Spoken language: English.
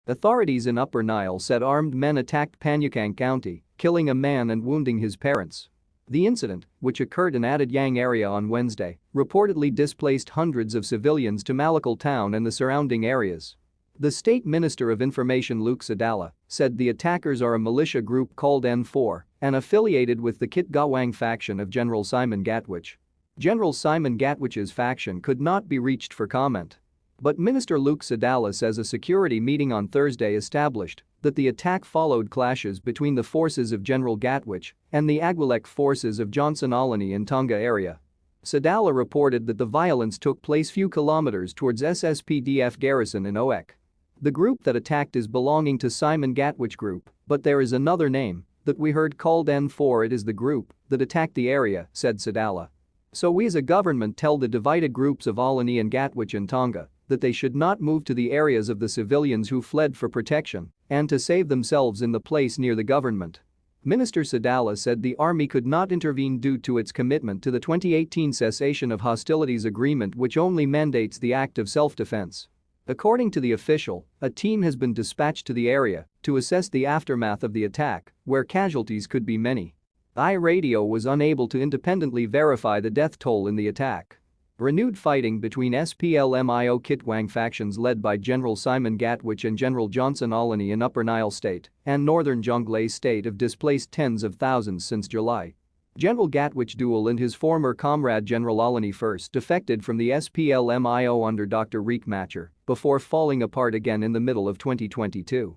Authorities in Upper Nile said armed men attacked Panyikang County, killing a man and wounding his parents. The incident, which occurred in Yang area on Wednesday, reportedly displaced hundreds of civilians to Malakal town and the surrounding areas. The State Minister of Information Luke Sadala said the attackers are a militia group called N4 and affiliated with the Kitgawang faction of General Simon Gatwich. General Simon Gatwich's faction could not be reached for comment. But Minister Luke Sadala says a security meeting on Thursday established that the attack followed clashes between the forces of General Gatwich and the Agwalek forces of Johnson Olney in Tonga area. Sadala reported that the violence took place few kilometers towards SSPDF garrison in Oek. The group that attacked is belonging to Simon Gatwich group, but there is another name that we heard called N4. It is the group that attacked the area, said Sadala. So we as a government tell the divided groups of Olney and Gatwich in Tonga that they should not move to the areas of the civilians who fled for protection and to save themselves in the place near the government. Minister Sadala said the army could not intervene due to its commitment to the 2018 cessation of hostilities agreement, which only mandates the act of self-defense. According to the official, a team has been dispatched to the area to assess the aftermath of the attack, where casualties could be many. iRadio was unable to independently verify the death toll in the attack. Renewed fighting between SPLMIO Kitgawang factions led by General Simon Gatwich and General Johnson Olney in Upper Nile State and Northern Jonglei State have displaced tens of thousands since July. General Gatwich Dual and his former comrade General Olney first defected from the SPLMIO under Dr. Riek Machar before falling apart again in the middle of 2022.